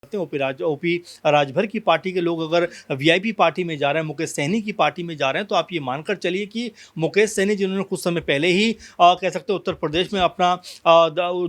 OP Rajbhar की party के लोग अगर वीआईपी पार्टी में जा रहे हैं, मुकेश सहनी की पार्टी में जा रहे हैं, तो आप ये मानकर चलिए कि मुकेश सहनी जिन्होंने कुछ समय पहले ही कह सकते हैं उत्तर प्रदेश में अपना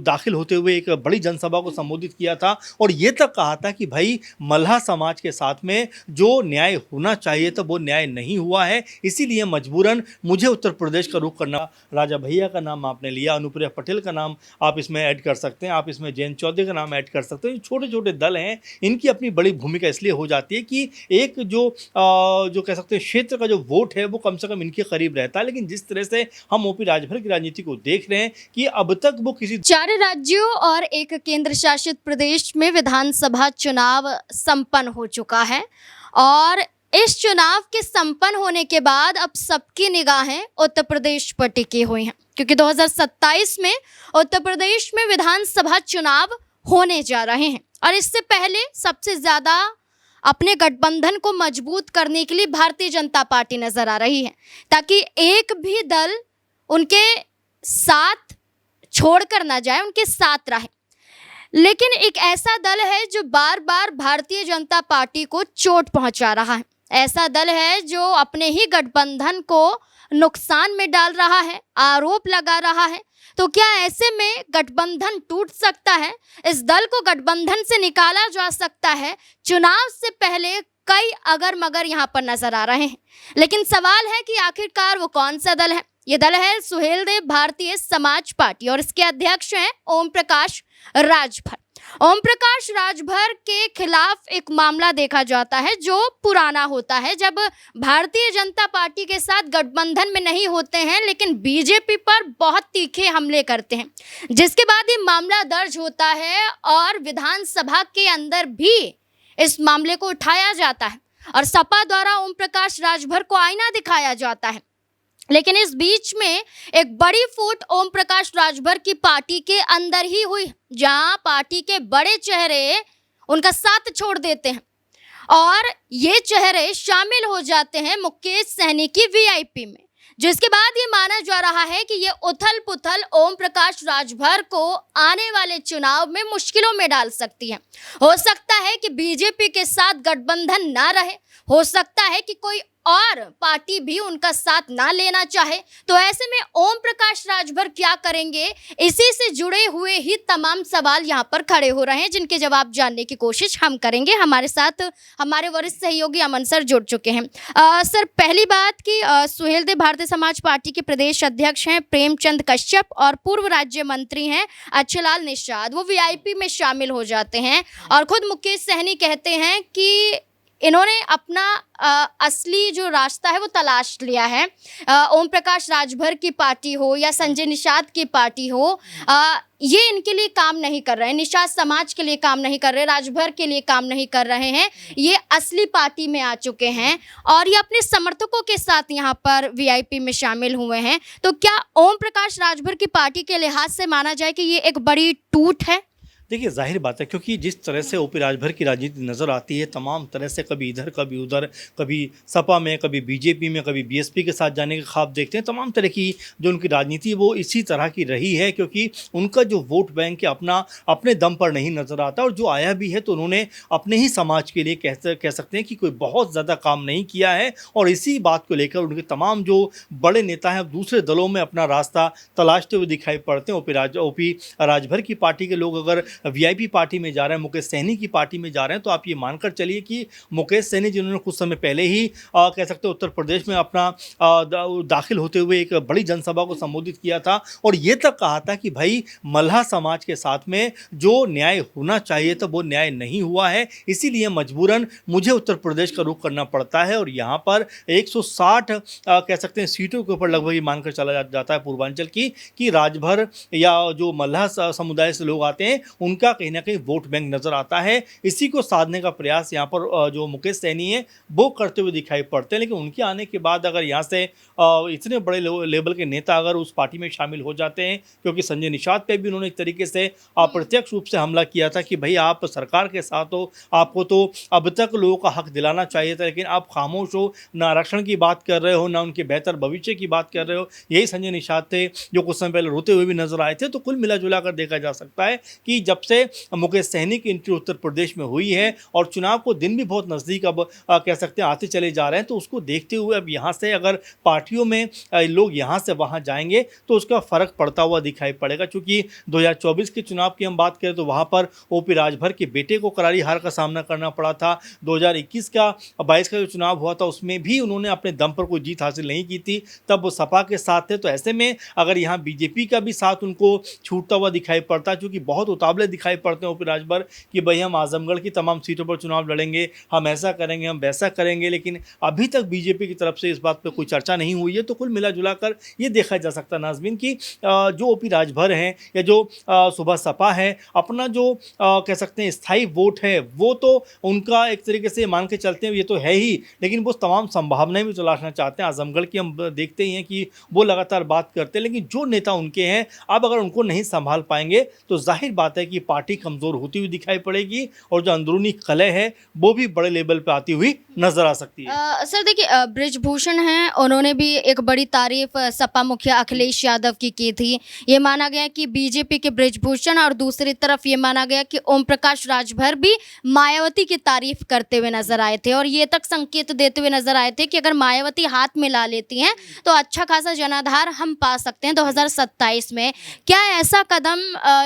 दाखिल होते हुए एक बड़ी जनसभा को संबोधित किया था और ये तक कहा था कि भाई मल्लाह समाज के साथ में जो न्याय होना चाहिए था वो न्याय नहीं हुआ है, इसीलिए मजबूरन मुझे उत्तर प्रदेश का रुख करना। राजा भैया का नाम आपने लिया, अनुप्रिया पटेल का नाम आप इसमें ऐड कर सकते हैं, आप इसमें जयंत चौधरी का नाम ऐड कर सकते हैं। छोटे छोटे दल हैं, इनकी अपनी बड़ी भूमिका इसलिए हो जाती है कि एक जो कह सकते हैं क्षेत्र का जो वोट है वो कम से कम इनके करीब रहता है। लेकिन जिस तरह से हम ओपी राजभर की राजनीति को देख रहे हैं कि अब तक वो किसी 4 राज्यों और एक केंद्र शासित प्रदेश में विधानसभा चुनाव संपन्न हो चुका है और इस चुनाव के संपन्न होने के बाद अब सबकी निगाहें उत्तर प्रदेश पर टिकी हुई हैं, क्योंकि 2027 में उत्तर प्रदेश में विधानसभा चुनाव होने जा रहे हैं और इससे पहले सबसे ज़्यादा अपने गठबंधन को मजबूत करने के लिए भारतीय जनता पार्टी नजर आ रही है, ताकि एक भी दल उनके साथ छोड़कर ना जाए, उनके साथ रहे। लेकिन एक ऐसा दल है जो बार बार भारतीय जनता पार्टी को चोट पहुंचा रहा है, ऐसा दल है जो अपने ही गठबंधन को नुकसान में डाल रहा है, आरोप लगा रहा है। तो क्या ऐसे में गठबंधन टूट सकता है? इस दल को गठबंधन से निकाला जा सकता है? चुनाव से पहले कई अगर मगर यहाँ पर नजर आ रहे हैं, लेकिन सवाल है कि आखिरकार वो कौन सा दल है। ये दल है सुहेलदेव भारतीय समाज पार्टी और इसके अध्यक्ष हैं ओम प्रकाश राजभर। ओम प्रकाश राजभर के खिलाफ एक मामला देखा जाता है जो पुराना होता है, जब भारतीय जनता पार्टी के साथ गठबंधन में नहीं होते हैं लेकिन बीजेपी पर बहुत तीखे हमले करते हैं, जिसके बाद ये मामला दर्ज होता है और विधानसभा के अंदर भी इस मामले को उठाया जाता है और सपा द्वारा ओम प्रकाश राजभर को आईना दिखाया जाता है। लेकिन इस बीच में एक बड़ी फूट ओम प्रकाश राजभर की पार्टी के अंदर ही हुई, जहां पार्टी के बड़े चेहरे उनका साथ छोड़ देते हैं और ये चेहरे शामिल हो जाते हैं मुकेश सहनी की वीआईपी में, जिसके बाद ये माना जा रहा है कि ये उथल पुथल ओम प्रकाश राजभर को आने वाले चुनाव में मुश्किलों में डाल सकती है। हो सकता है कि बीजेपी के साथ गठबंधन ना रहे, हो सकता है कि कोई और पार्टी भी उनका साथ ना लेना चाहे। तो ऐसे में ओम प्रकाश राजभर क्या करेंगे, इसी से जुड़े हुए ही तमाम सवाल यहाँ पर खड़े हो रहे हैं, जिनके जवाब जानने की कोशिश हम करेंगे। हमारे साथ हमारे वरिष्ठ सहयोगी अमन सर जुड़ चुके हैं। सर, पहली बात कि सुहेलदेव भारतीय समाज पार्टी के प्रदेश अध्यक्ष हैं प्रेमचंद कश्यप और पूर्व राज्य मंत्री हैं अच्छेलाल निषाद, वो वीआईपी में शामिल हो जाते हैं और खुद मुकेश सहनी कहते हैं कि इन्होंने अपना असली जो रास्ता है वो तलाश लिया है। ओम प्रकाश राजभर की पार्टी हो या संजय निषाद की पार्टी हो, ये इनके लिए काम नहीं कर रहे हैं, निषाद समाज के लिए काम नहीं कर रहे, राजभर के लिए काम नहीं कर रहे हैं। ये असली पार्टी में आ चुके हैं और ये अपने समर्थकों के साथ यहाँ पर वीआईपी में शामिल हुए हैं। तो क्या ओम प्रकाश राजभर की पार्टी के लिहाज से माना जाए कि ये एक बड़ी टूट है? देखिए, जाहिर बात है, क्योंकि जिस तरह से ओपी राजभर की राजनीति नज़र आती है, तमाम तरह से कभी इधर कभी उधर, कभी सपा में, कभी बीजेपी में, कभी बीएसपी के साथ जाने के ख्वाब देखते हैं। तमाम तरह की जो उनकी राजनीति वो इसी तरह की रही है, क्योंकि उनका जो वोट बैंक है अपने दम पर नहीं नज़र आता और जो आया भी है तो उन्होंने अपने ही समाज के लिए कह सकते हैं कि कोई बहुत ज़्यादा काम नहीं किया है। और इसी बात को लेकर उनके तमाम जो बड़े नेता हैं दूसरे दलों में अपना रास्ता तलाशते हुए दिखाई पड़ते हैं। ओपी राजभर की पार्टी के लोग अगर वीआईपी पार्टी में जा रहे हैं, मुकेश सहनी की पार्टी में जा रहे हैं, तो आप ये मानकर चलिए कि मुकेश सहनी जिन्होंने कुछ समय पहले ही कह सकते हैं उत्तर प्रदेश में अपना दाखिल होते हुए एक बड़ी जनसभा को संबोधित किया था और ये तक कहा था कि भाई मल्लाह समाज के साथ में जो न्याय होना चाहिए था वो न्याय नहीं हुआ है, इसीलिए मजबूरन मुझे उत्तर प्रदेश का रुख करना पड़ता है। और यहाँ पर 160 कह सकते हैं सीटों के ऊपर लगभग ये मानकर चला जाता है पूर्वांचल की कि राजभर या जो मल्लाह समुदाय से लोग आते हैं उनका कहीं ना कहीं वोट बैंक नजर आता है। इसी को साधने का प्रयास यहाँ पर जो मुकेश सहनी है वो करते हुए दिखाई पड़ते हैं। लेकिन उनके आने के बाद अगर यहाँ से इतने बड़े लेवल के नेता अगर उस पार्टी में शामिल हो जाते हैं, क्योंकि संजय निषाद पे भी उन्होंने एक तरीके से अप्रत्यक्ष रूप से हमला किया था कि भाई आप सरकार के साथ हो, आपको तो अब तक लोगों का हक दिलाना चाहिए था, लेकिन आप खामोश हो, ना आरक्षण की बात कर रहे हो, ना उनके बेहतर भविष्य की बात कर रहे हो। यही संजय निषाद थे जो कुछ समय पहले रोते हुए भी नजर आए थे। तो कुल मिला जुला कर देखा जा सकता है कि जब से मुकेश सहनी की एंट्री उत्तर प्रदेश में हुई है और चुनाव को दिन भी बहुत नज़दीक अब कह सकते हैं आते चले जा रहे हैं, तो उसको देखते हुए अब यहाँ से अगर पार्टियों में लोग यहाँ से वहाँ जाएंगे तो उसका फ़र्क पड़ता हुआ दिखाई पड़ेगा। क्योंकि 2024 के चुनाव की हम बात करें तो वहाँ पर ओपी राजभर के बेटे को करारी हार का सामना करना पड़ा था। 2021 का 22 का जो चुनाव हुआ था उसमें भी उन्होंने अपने दम पर कोई जीत हासिल नहीं की थी, तब वो सपा के साथ थे। तो ऐसे में अगर यहाँ बीजेपी का भी साथ उनको छूटता हुआ दिखाई पड़ता, क्योंकि बहुत उतावले दिखाई पड़ते हैं ओपी राजभर कि भाई हम आजमगढ़ की तमाम सीटों पर चुनाव लड़ेंगे, हम ऐसा करेंगे, हम वैसा करेंगे, लेकिन अभी तक बीजेपी की तरफ से इस बात पर कोई चर्चा नहीं हुई है। तो कुल मिला जुला कर ये देखा जा सकता है नाज़मीन कि जो ओपी राजभर हैं या जो सुबह सपा है, अपना जो कह सकते हैं स्थायी वोट है वो तो उनका एक तरीके से मान के चलते हैं ये तो है ही, लेकिन वो तमाम संभावनाएं भी तलाशना चाहते हैं। आजमगढ़ की हम देखते ही हैं कि वो लगातार बात करते हैं, लेकिन जो नेता उनके हैं अब अगर उनको नहीं संभाल पाएंगे तो जाहिर बात है कि पार्टी कमज़ोर होती हुई दिखाई पड़ेगी और जो अंदरूनी कलह है वो भी बड़े लेवल पर आती हुई नजर आ सकती है। सर देखिए, बृजभूषण हैं, उन्होंने भी एक बड़ी तारीफ सपा मुखिया अखिलेश यादव की थी। ये माना गया कि बीजेपी के बृजभूषण और दूसरी तरफ ये माना गया कि ओम प्रकाश राजभर भी मायावती की तारीफ करते हुए नजर आए थे और ये तक संकेत देते हुए नजर आए थे कि अगर मायावती हाथ मिला लेती हैं तो अच्छा खासा जनाधार हम पा सकते हैं 2027 में। क्या ऐसा कदम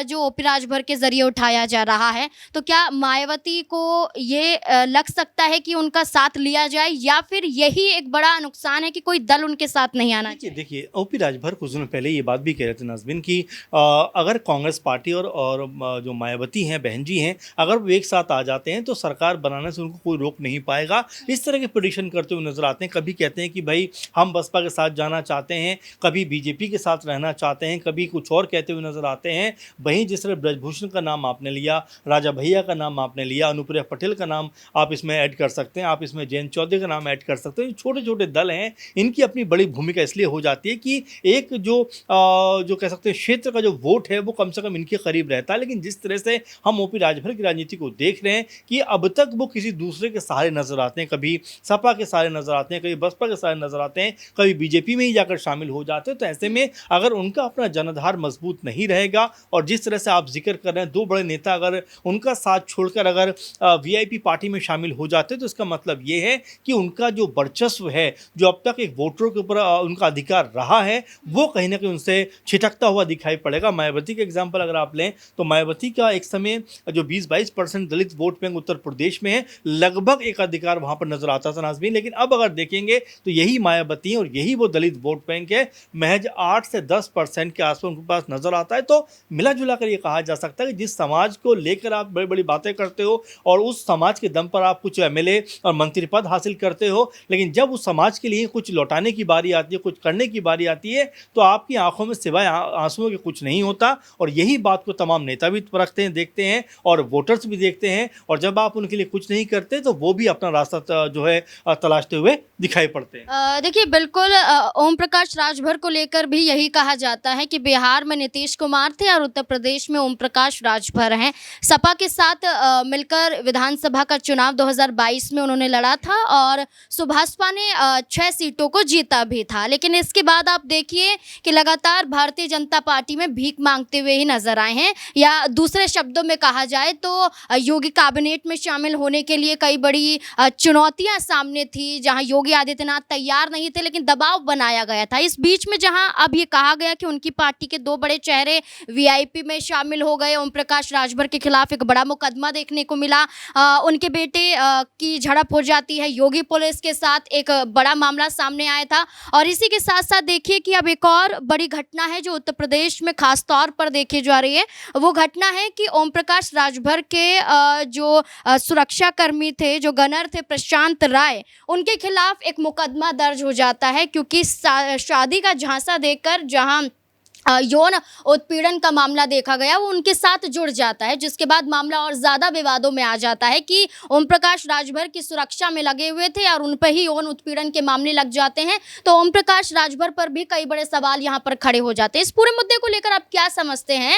जो ओपी राजभर के जरिए उठाया जा रहा है, तो क्या मायावती को ये लग सकता है कि उनका साथ लिया जाए या फिर यही एक बड़ा नुकसान है कि कोई दल उनके साथ नहीं आना चाहिए? देखिए ओपी राजभर कुछ दिनों पहले ये बात भी कह रहे थे नाज़मीन कि अगर कांग्रेस पार्टी और जो मायावती हैं बहन जी हैं, अगर वो एक साथ आ जाते हैं तो सरकार बनाने से उनको कोई रोक नहीं पाएगा। इस तरह के प्रेडिक्शन करते हुए नजर आते हैं। कभी कहते हैं कि भाई हम बसपा के साथ जाना चाहते हैं, कभी बीजेपी के साथ रहना चाहते हैं, कभी कुछ और कहते हुए नजर आते हैं। वहीं जिस तरह ब्रजभूषण का नाम आपने लिया, राजा भैया का नाम आपने लिया, अनुप्रिया पटेल का नाम आप इसमें ऐड कर सकते हैं, आप इसमें जयंत चौधरी का नाम ऐड कर सकते हैं। छोटे छोटे दल हैं, इनकी अपनी बड़ी भूमिका इसलिए हो जाती है कि एक जो कह सकते हैं क्षेत्र का जो वोट है वो कम से कम इनके करीब रहता है। लेकिन जिस तरह से हम ओपी राजभर की राजनीति को देख रहे हैं कि अब तक वो किसी दूसरे के सहारे नजर आते हैं, कभी सपा के सहारे नजर आते हैं, कभी बसपा के सहारे नजर आते हैं, कभी बीजेपी में ही जाकर शामिल हो जाते हैं। तो ऐसे में अगर उनका अपना जनाधार मजबूत नहीं रहेगा और जिस तरह से आप जिक्र कर रहे हैं दो बड़े नेता अगर उनका साथ छोड़कर अगर वीआईपी पार्टी में शामिल हो जाते हैं तो इसका मतलब ये है कि उनका जो वर्चस्व है, जो अब तक एक वोटरों के ऊपर उनका अधिकार रहा है, वो कहीं ना कहीं उनसे छिटकता हुआ दिखाई पड़ेगा। मायावती का एग्जाम्पल अगर आप लें तो मायावती का एक समय जो 20-22% दलित वोट बैंक उत्तर प्रदेश में है, लगभग एक अधिकार वहां पर नजर आता था नाज़मीन। लेकिन अब अगर देखेंगे तो यही मायावती और यही वो दलित वोट बैंक है, महज 8 से 10% के आसपास उनके पास नजर आता है। तो मिला जुला कर ये कहा जा सकता है कि जिस समाज को लेकर आप बड़ी बड़ी बातें करते हो और उस समाज के दम पर आप कुछ एमएलए और मंत्री पद हासिल करते हो, लेकिन जब उस समाज के लिए कुछ लौटाने की बारी आती है, कुछ करने की बारी आती है, तो आपकी आंखों में सिवाय आंसुओं के कुछ नहीं होता। और यही बात को तमाम नेता भी परखते हैं, देखते हैं और वोटर्स भी देखते हैं। और जब आप उनके लिए कुछ नहीं करते तो वो भी अपना रास्ता जो है तलाशते हुए दिखाई पड़ते हैं। देखिए बिल्कुल, ओम प्रकाश राजभर को लेकर भी यही कहा जाता है कि बिहार में नीतीश कुमार थे और उत्तर प्रदेश में ओम प्रकाश राजभर हैं। सपा के साथ मिलकर विधानसभा का चुनाव 2022 में उन्होंने लड़ा था और सुभाषपा ने 6 सीटों को जीता भी था। लेकिन इसके बाद आप देखिए कि लगातार भारतीय जनता पार्टी में भीख मांगते हुए ही नजर आए हैं, या दूसरे शब्दों में कहा जाए तो योगी कैबिनेट में शामिल होने के लिए कई बड़ी चुनौतियां सामने थी, जहां योगी आदित्यनाथ तैयार नहीं थे लेकिन दबाव बनाया गया था। इस बीच में जहां अब ये कहा गया कि उनकी पार्टी के 2 बड़े चेहरे वीआईपी में शामिल हो गए, ओम प्रकाश राजभर के खिलाफ एक बड़ा मुकदमा देखने को मिला, उनके बेटे की झड़प हो जाती है योगी पुलिस के साथ, एक बड़ा मामला सामने आया था। और इसी के साथ साथ देखिए कि अब एक और बड़ी घटना है जो उत्तर प्रदेश में खास तौर पर देखी जा रही है। वो घटना है कि ओम प्रकाश राजभर के जो सुरक्षा कर्मी थे, जो गनर थे प्रशांत राय, उनके खिलाफ एक मुकदमा दर्ज हो जाता है क्योंकि शादी का झांसा देकर जहां यौन उत्पीड़न का मामला देखा गया वो उनके साथ जुड़ जाता है, जिसके बाद मामला और ज़्यादा विवादों में आ जाता है कि ओम प्रकाश राजभर की सुरक्षा में लगे हुए थे और उन पर ही यौन उत्पीड़न के मामले लग जाते हैं। तो ओम प्रकाश राजभर पर भी कई बड़े सवाल यहाँ पर खड़े हो जाते हैं। इस पूरे मुद्दे को लेकर आप क्या समझते हैं?